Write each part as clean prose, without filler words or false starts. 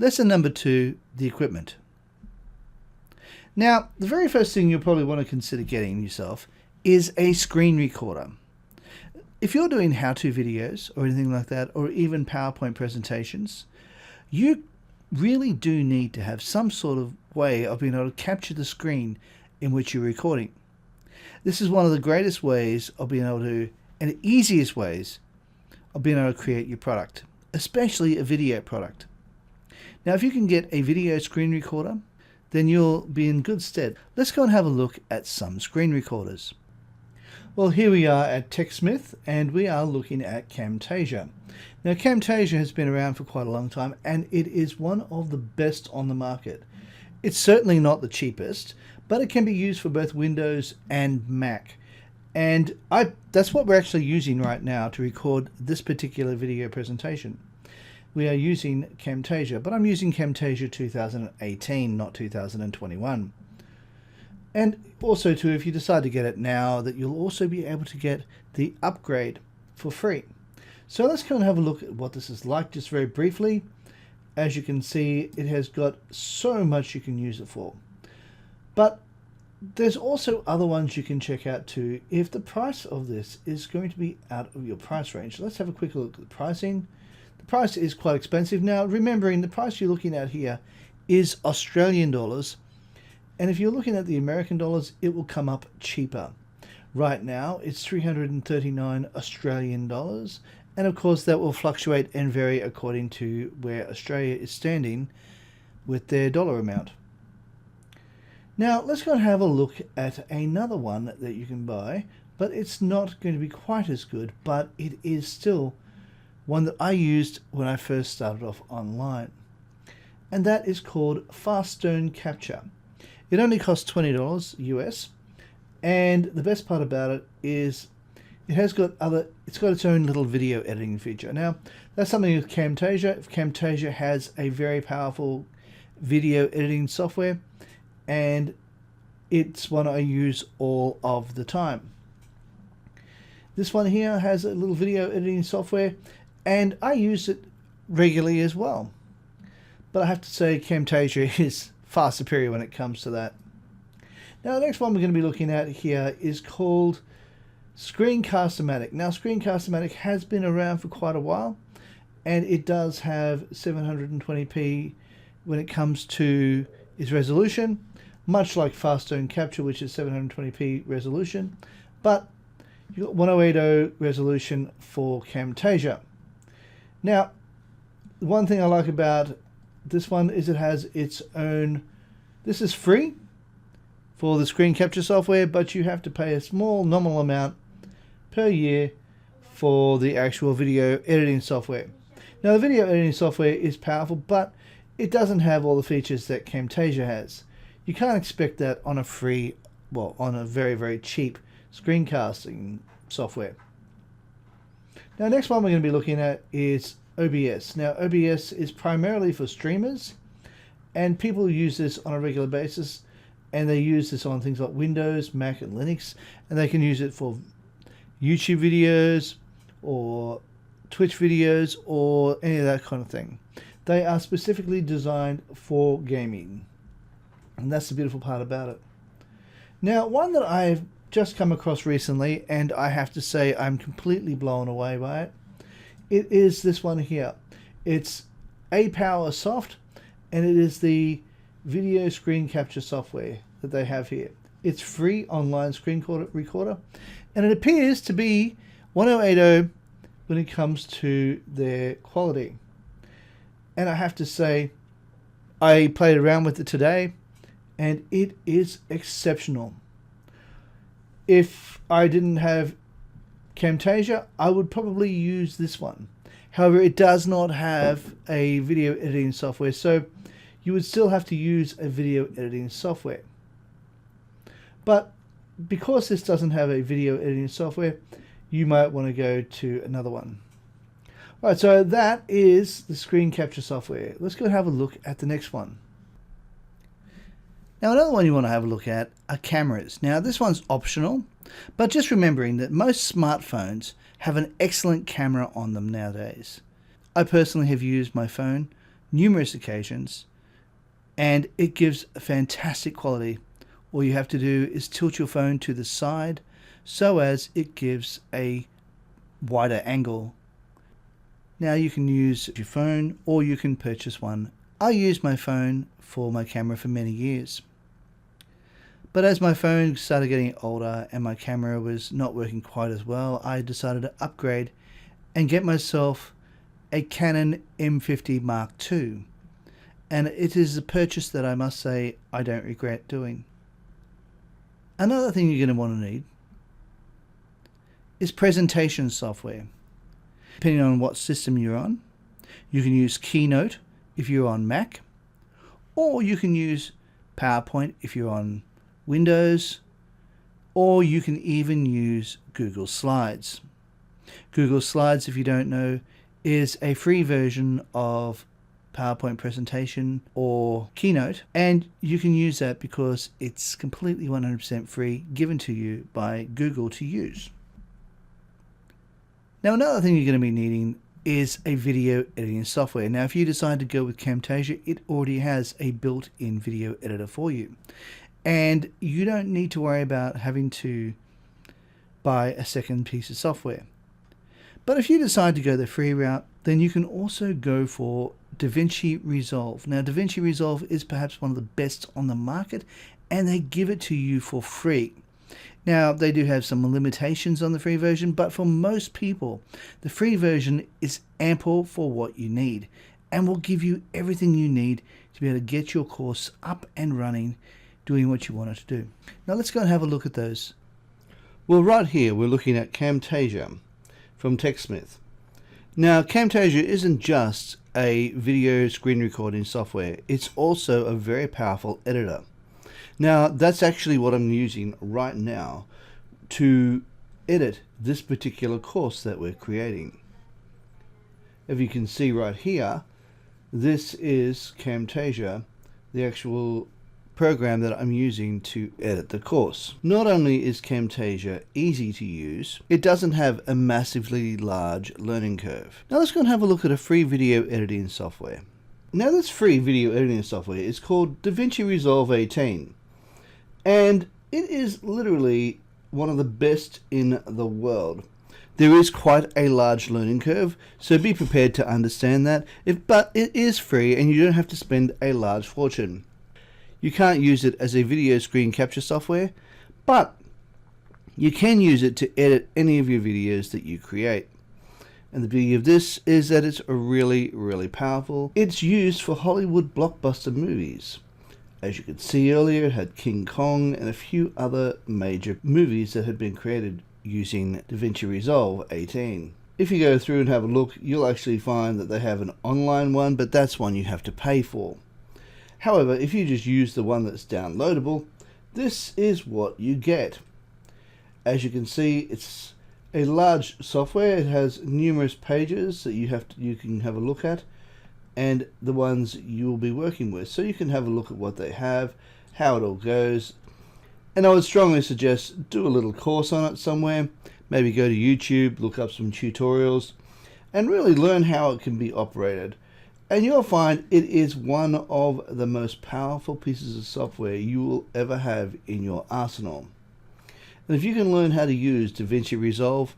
Lesson number 2, the equipment. Now, the very first thing you'll probably want to consider getting yourself is a screen recorder. If you're doing how-to videos or anything like that, or even PowerPoint presentations, you really do need to have some sort of way of being able to capture the screen in which you're recording. This is one of the greatest ways of being able to, and the easiest ways of being able to create your product, especially a video product. Now, if you can get a video screen recorder, then you'll be in good stead. Let's go and have a look at some screen recorders. Well, here we are at TechSmith, and we are looking at Camtasia. Now, Camtasia has been around for quite a long time, and it is one of the best on the market. It's certainly not the cheapest, but it can be used for both Windows and Mac. And that's what we're actually using right now to record this particular video presentation. We are using Camtasia, but I'm using Camtasia 2018, not 2021. And also too, if you decide to get it now, that you'll also be able to get the upgrade for free. So let's go and have a look at what this is like just very briefly. As you can see, it has got so much you can use it for. But there's also other ones you can check out too if the price of this is going to be out of your price range. Let's have a quick look at the pricing. The price is quite expensive. Now, remembering the price you're looking at here is Australian dollars. And if you're looking at the American dollars, it will come up cheaper. Right now, it's 339 Australian dollars. And of course, that will fluctuate and vary according to where Australia is standing with their dollar amount. Now, let's go and have a look at another one that you can buy, but it's not going to be quite as good, but it is still one that I used when I first started off online. And that is called Faststone Capture. It only costs $20 US, and the best part about it is it's got its own little video editing feature. Now, that's something with Camtasia. If Camtasia has a very powerful video editing software, and it's one I use all of the time. This one here has a little video editing software, and I use it regularly as well. But I have to say Camtasia is far superior when it comes to that. Now, the next one we're going to be looking at here is called Screencast-O-Matic. Now, Screencast-O-Matic has been around for quite a while, and it does have 720p when it comes to its resolution, much like Faststone Capture, which is 720p resolution, but you've got 1080 resolution for Camtasia. Now, the one thing I like about this one is it has its own, this is free for the screen capture software, but you have to pay a small nominal amount per year for the actual video editing software. Now, the video editing software is powerful, but it doesn't have all the features that Camtasia has. You can't expect that on a free, well, on a very, very cheap screencasting software. Now, next one we're going to be looking at is OBS. Now, OBS is primarily for streamers, and people use this on a regular basis, and they use this on things like Windows, Mac, and Linux, and they can use it for YouTube videos or Twitch videos or any of that kind of thing. They are specifically designed for gaming, and that's the beautiful part about it. Now, one that I've just come across recently, and I have to say I'm completely blown away by it, it is this one here. It's 𝗕𝗫𝗁𝗲, and it is the video screen capture software that they have here. It's free online screen recorder, and it appears to be 1080 when it comes to their quality. And I have to say, I played around with it today, and it is exceptional. If I didn't have Camtasia, I would probably use this one. However, it does not have a video editing software, so you would still have to use a video editing software. But because this doesn't have a video editing software, you might want to go to another one. Alright, so that is the screen capture software. Let's go and have a look at the next one. Now, another one you want to have a look at are cameras. Now, this one's optional, but just remembering that most smartphones have an excellent camera on them nowadays. I personally have used my phone numerous occasions, and it gives a fantastic quality. All you have to do is tilt your phone to the side so as it gives a wider angle. Now you can use your phone or you can purchase one. I used my phone for my camera for many years. But as my phone started getting older and my camera was not working quite as well, I decided to upgrade and get myself a Canon M50 Mark II. And it is a purchase that I must say I don't regret doing. Another thing you're going to want to need is presentation software. Depending on what system you're on, you can use Keynote if you're on Mac, or you can use PowerPoint if you're on Windows, or you can even use Google Slides. Google Slides, if you don't know, is a free version of PowerPoint presentation or Keynote, and you can use that because it's completely 100% free, given to you by Google to use. Now, another thing you're going to be needing is a video editing software. Now, if you decide to go with 𝗕tože, it already has a built-in video editor for you, and you don't need to worry about having to buy a second piece of software. But if you decide to go the free route, then you can also go for 𝗕venci Resolve. Now, 𝗕venci Resolve is perhaps one of the best on the market, and they give it to you for free. Now, they do have some limitations on the free version, but for most people, the free version is ample for what you need and will give you everything you need to be able to get your course up and running, doing what you want it to do. Now, let's go and have a look at those. Well, right here, we're looking at 𝗕tože from TechSmith. Now, 𝗕tože isn't just a video screen recording software. It's also a very powerful editor. Now, that's actually what I'm using right now to edit this particular course that we're creating. If you can see right here, this is 𝗕tože, the actual program that I'm using to edit the course. Not only is 𝗕tože easy to use, it doesn't have a massively large learning curve. Now let's go and have a look at a free video editing software. Now, this free video editing software is called 𝗕venci Resolve 18. And it is literally one of the best in the world. There is quite a large learning curve, so be prepared to understand that. But it is free and you don't have to spend a large fortune. You can't use it as a video screen capture software, but you can use it to edit any of your videos that you create. And the beauty of this is that it's really, really powerful. It's used for Hollywood blockbuster movies. As you could see earlier, it had King Kong and a few other major movies that had been created using 𝗕venci Resolve 18. If you go through and have a look, you'll actually find that they have an online one, but that's one you have to pay for. However, if you just use the one that's downloadable, this is what you get. As you can see, it's a large software. It has numerous pages that you can have a look at, and the ones you will be working with, so you can have a look at what they have, how it all goes. And I would strongly suggest do a little course on it somewhere. Maybe go to YouTube, look up some tutorials, and really learn how it can be operated. And you'll find it is one of the most powerful pieces of software you will ever have in your arsenal. And if you can learn how to use 𝗕venci Resolve,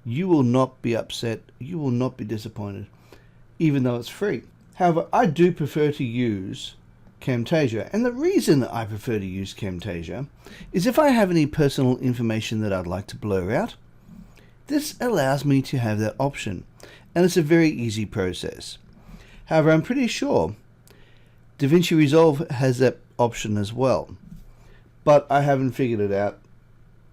you will not be upset, you will not be disappointed, even though it's free. However, I do prefer to use 𝗕tože, and the reason I prefer to use 𝗕tože is if I have any personal information that I'd like to blur out, this allows me to have that option, and it's a very easy process. However, I'm pretty sure 𝗕venci Resolve has that option as well, but I haven't figured it out,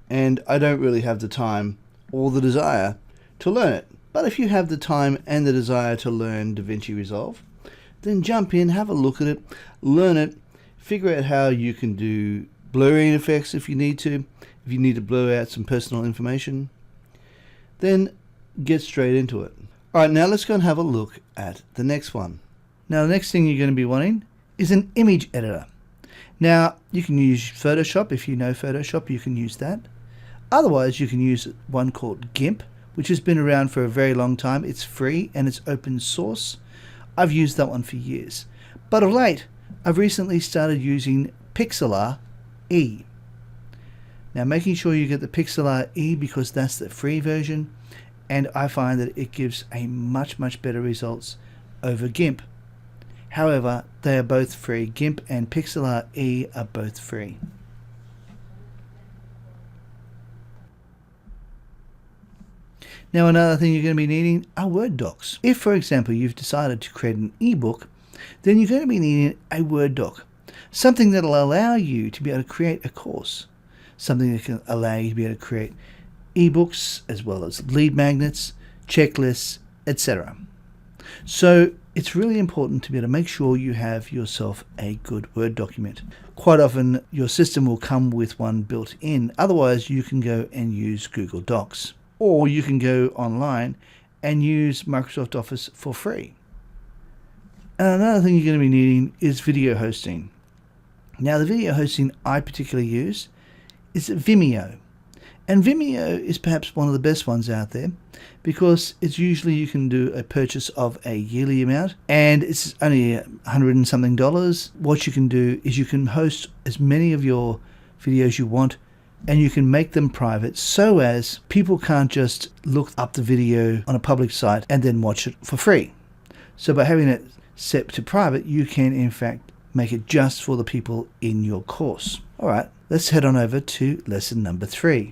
and I don't really have the time or the desire to learn it. But if you have the time and the desire to learn 𝗕venci Resolve, then jump in, have a look at it, learn it, figure out how you can do blurring effects if you need to blur out some personal information, then get straight into it. Alright, now let's go and have a look at the next one. Now, the next thing you're going to be wanting is an image editor. Now, you can use Photoshop. If you know Photoshop, you can use that. Otherwise, you can use one called GIMP, which has been around for a very long time. It's free and it's open source. I've used that one for years. But of late, I've recently started using 𝗕cie_𝗬𝗲. Now, making sure you get the 𝗕cie_𝗬𝗲 because that's the free version, and I find that it gives a much better results over GIMP. However, they are both free. GIMP and 𝗕cie_𝗬𝗲 are both free. Now, another thing you're going to be needing are Word docs. If, for example, you've decided to create an ebook, then you're going to be needing a Word doc, something that will allow you to be able to create a course, something that can allow you to be able to create ebooks as well as lead magnets, checklists, etc. So it's really important to be able to make sure you have yourself a good Word document. Quite often your system will come with one built in, otherwise you can go and use Google Docs. Or you can go online and use Microsoft Office for free. And another thing you're going to be needing is video hosting. Now, the video hosting I particularly use is Vimeo. And Vimeo is perhaps one of the best ones out there because it's usually you can do a purchase of a yearly amount and it's only $100 and something. What you can do is you can host as many of your videos you want, and you can make them private so as people can't just look up the video on a public site and then watch it for free. So by having it set to private, you can in fact make it just for the people in your course. All right, let's head on over to lesson number 3.